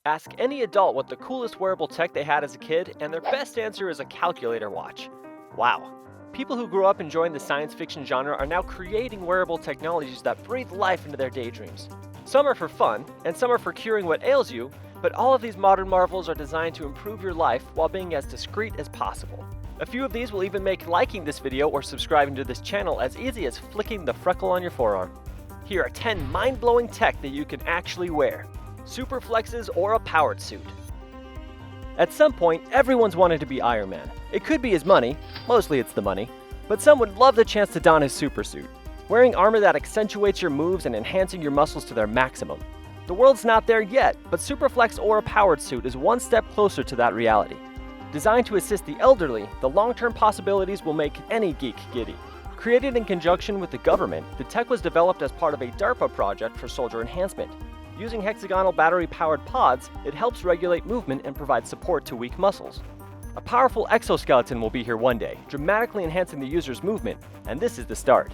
Ask any adult what the coolest wearable tech they had as a kid, and their best answer is a calculator watch. Wow. People who grew up enjoying the science fiction genre are now creating wearable technologies that breathe life into their daydreams. Some are for fun, and some are for curing what ails you, but all of these modern marvels are designed to improve your life while being as discreet as possible. A few of these will even make liking this video or subscribing to this channel as easy as flicking the freckle on your forearm. Here are 10 mind-blowing tech that you can actually wear. SUPERFLEX'S or a powered suit. At some point, everyone's wanted to be Iron Man. It could be his money, mostly it's the money, but some would love the chance to don his supersuit, wearing armor that accentuates your moves and enhancing your muscles to their maximum. The world's not there yet, but SUPERFLEX or a powered suit is one step closer to that reality. Designed to assist the elderly, the long-term possibilities will make any geek giddy. Created in conjunction with the government, the tech was developed as part of a DARPA project for soldier enhancement. Using hexagonal battery-powered pods, it helps regulate movement and provide support to weak muscles. A powerful exoskeleton will be here one day, dramatically enhancing the user's movement, and this is the start.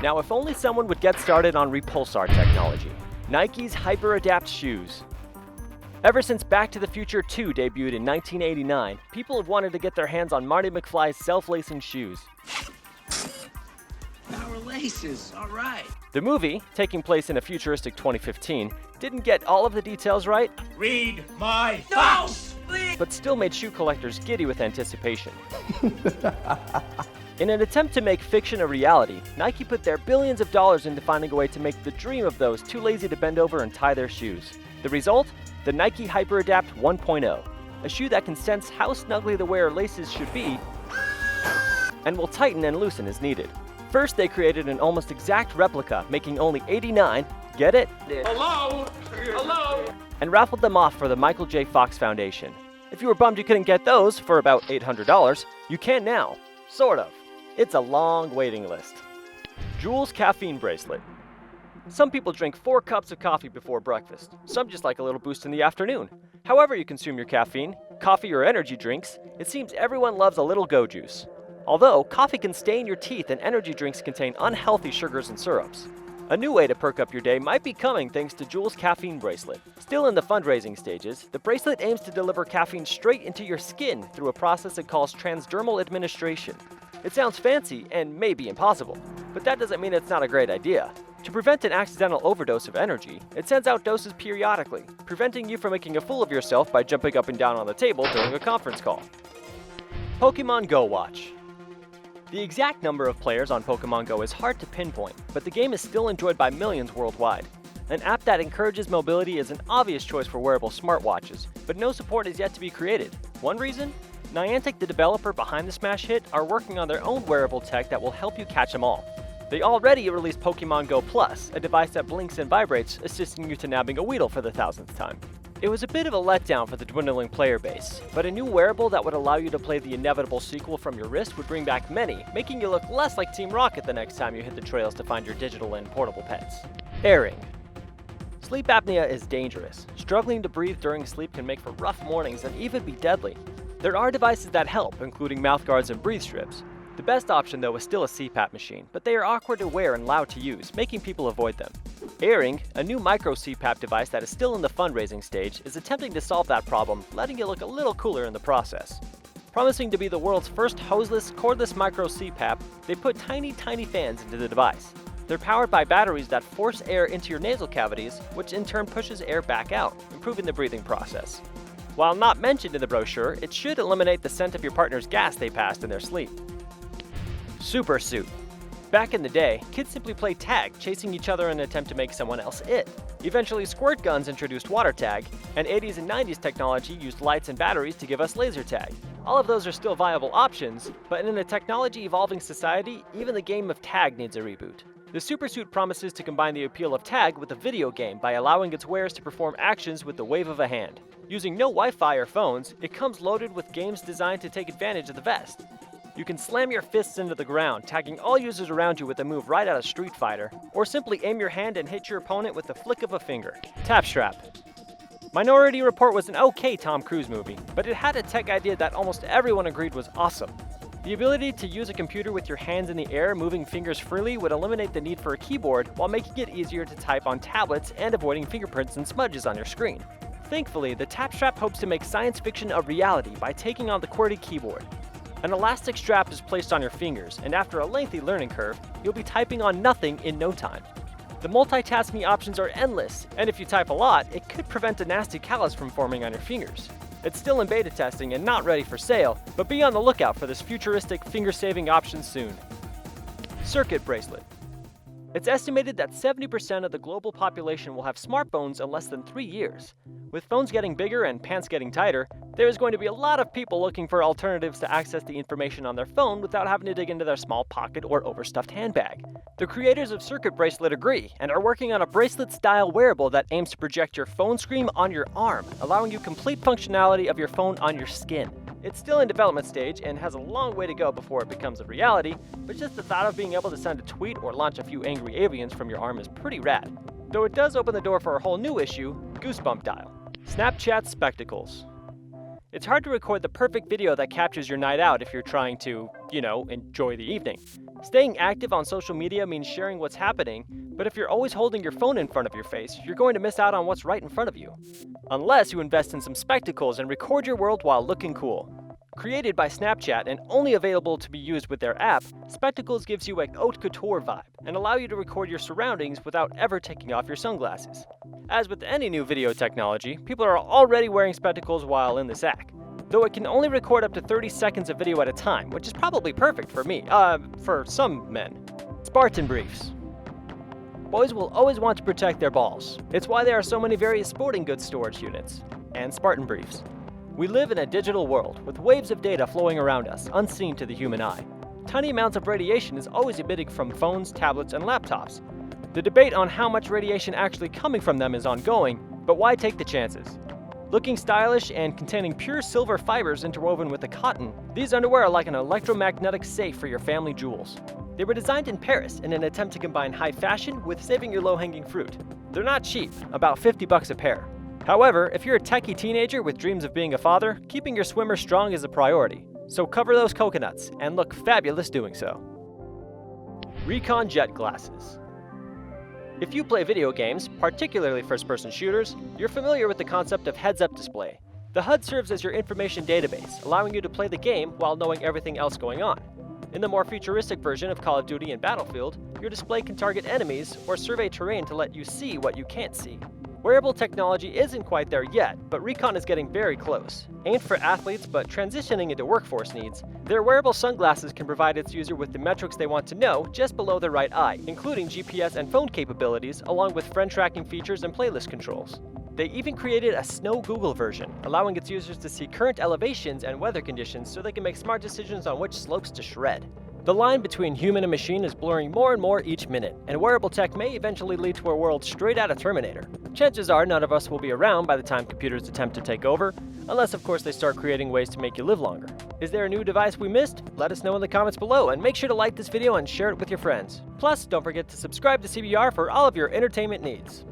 Now, if only someone would get started on repulsar technology. Nike's HYPERADAPT shoes. Ever since Back to the Future 2 debuted in 1989, people have wanted to get their hands on Marty McFly's self-lacing shoes. Power laces, all right. The movie, taking place in a futuristic 2015, didn't get all of the details right. Read my thoughts, please. But still made shoe collectors giddy with anticipation. In an attempt to make fiction a reality, Nike put their billions of dollars into finding a way to make the dream of those too lazy to bend over and tie their shoes. The result? The Nike HYPERADAPT 1.0, a shoe that can sense how snugly the wearer laces should be and will tighten and loosen as needed. First, they created an almost exact replica, making only 89, get it? Hello? Hello? And raffled them off for the Michael J. Fox Foundation. If you were bummed you couldn't get those for about $800, you can now. Sort of. It's a long waiting list. JOULE'S caffeine bracelet. Some people drink 4 cups of coffee before breakfast. Some just like a little boost in the afternoon. However you consume your caffeine, coffee or energy drinks, it seems everyone loves a little go juice. Although, coffee can stain your teeth and energy drinks contain unhealthy sugars and syrups. A new way to perk up your day might be coming thanks to JOULE'S caffeine bracelet. Still in the fundraising stages, the bracelet aims to deliver caffeine straight into your skin through a process it calls transdermal administration. It sounds fancy and maybe impossible, but that doesn't mean it's not a great idea. To prevent an accidental overdose of energy, it sends out doses periodically, preventing you from making a fool of yourself by jumping up and down on the table during a conference call. Pokemon Go Watch. The exact number of players on Pokemon Go is hard to pinpoint, but the game is still enjoyed by millions worldwide. An app that encourages mobility is an obvious choice for wearable smartwatches, but no support is yet to be created. One reason? Niantic, the developer behind the smash hit, are working on their own wearable tech that will help you catch them all. They already released Pokemon Go Plus, a device that blinks and vibrates, assisting you to nabbing a Weedle for the 1000th time. It was a bit of a letdown for the dwindling player base, but a new wearable that would allow you to play the inevitable sequel from your wrist would bring back many, making you look less like Team Rocket the next time you hit the trails to find your digital and portable pets. Airing. Sleep apnea is dangerous. Struggling to breathe during sleep can make for rough mornings and even be deadly. There are devices that help, including mouthguards and breathe strips. The best option though is still a CPAP machine, but they are awkward to wear and loud to use, making people avoid them. Airing, a new micro CPAP device that is still in the fundraising stage, is attempting to solve that problem, letting it look a little cooler in the process. Promising to be the world's first hoseless, cordless micro CPAP, they put tiny fans into the device. They're powered by batteries that force air into your nasal cavities, which in turn pushes air back out, improving the breathing process. While not mentioned in the brochure, it should eliminate the scent of your partner's gas they passed in their sleep. SUPERSUIT. Back in the day, kids simply played tag, chasing each other in an attempt to make someone else it. Eventually, squirt guns introduced water tag, and 80s and 90s technology used lights and batteries to give us laser tag. All of those are still viable options, but in a technology-evolving society, even the game of tag needs a reboot. The SUPERSUIT promises to combine the appeal of tag with a video game by allowing its wearers to perform actions with the wave of a hand. Using no Wi-Fi or phones, it comes loaded with games designed to take advantage of the vest. You can slam your fists into the ground, tagging all users around you with a move right out of Street Fighter, or simply aim your hand and hit your opponent with the flick of a finger. Tap strap. Minority Report was an okay Tom Cruise movie, but it had a tech idea that almost everyone agreed was awesome. The ability to use a computer with your hands in the air, moving fingers freely, would eliminate the need for a keyboard while making it easier to type on tablets and avoiding fingerprints and smudges on your screen. Thankfully, the tap strap hopes to make science fiction a reality by taking on the QWERTY keyboard. An elastic strap is placed on your fingers, and after a lengthy learning curve, you'll be typing on nothing in no time. The multitasking options are endless, and if you type a lot, it could prevent a nasty callus from forming on your fingers. It's still in beta testing and not ready for sale, but be on the lookout for this futuristic finger-saving option soon. CIRCET bracelet. It's estimated that 70% of the global population will have smartphones in less than 3 years. With phones getting bigger and pants getting tighter, there is going to be a lot of people looking for alternatives to access the information on their phone without having to dig into their small pocket or overstuffed handbag. The creators of CIRCET bracelet agree and are working on a bracelet-style wearable that aims to project your phone screen on your arm, allowing you complete functionality of your phone on your skin. It's still in development stage and has a long way to go before it becomes a reality, but just the thought of being able to send a tweet or launch a few angry avians from your arm is pretty rad. Though it does open the door for a whole new issue, Goosebump Dial. Snapchat spectacles. It's hard to record the perfect video that captures your night out if you're trying to, enjoy the evening. Staying active on social media means sharing what's happening, but if you're always holding your phone in front of your face, you're going to miss out on what's right in front of you. Unless you invest in some spectacles and record your world while looking cool. Created by Snapchat and only available to be used with their app, Spectacles gives you a haute couture vibe and allow you to record your surroundings without ever taking off your sunglasses. As with any new video technology, people are already wearing spectacles while in this act, though it can only record up to 30 seconds of video at a time, which is probably perfect for me, for some men. Spartan briefs. Boys will always want to protect their balls. It's why there are so many various sporting goods storage units and Spartan briefs. We live in a digital world, with waves of data flowing around us, unseen to the human eye. Tiny amounts of radiation is always emitting from phones, tablets, and laptops. The debate on how much radiation actually coming from them is ongoing, but why take the chances? Looking stylish and containing pure silver fibers interwoven with the cotton, these underwear are like an electromagnetic safe for your family jewels. They were designed in Paris in an attempt to combine high fashion with saving your low-hanging fruit. They're not cheap, about $50 a pair. However, if you're a techie teenager with dreams of being a father, keeping your swimmer strong is a priority. So cover those coconuts and look fabulous doing so. RECON jet glasses. If you play video games, particularly first-person shooters, you're familiar with the concept of heads-up display. The HUD serves as your information database, allowing you to play the game while knowing everything else going on. In the more futuristic version of Call of Duty and Battlefield, your display can target enemies or survey terrain to let you see what you can't see. Wearable technology isn't quite there yet, but RECON is getting very close. Aimed for athletes but transitioning into workforce needs, their wearable sunglasses can provide its user with the metrics they want to know just below their right eye, including GPS and phone capabilities, along with friend tracking features and playlist controls. They even created a Snow Google version, allowing its users to see current elevations and weather conditions so they can make smart decisions on which slopes to shred. The line between human and machine is blurring more and more each minute, and wearable tech may eventually lead to a world straight out of Terminator. Chances are none of us will be around by the time computers attempt to take over, unless of course they start creating ways to make you live longer. Is there a new device we missed? Let us know in the comments below, and make sure to like this video and share it with your friends. Plus, don't forget to subscribe to CBR for all of your entertainment needs.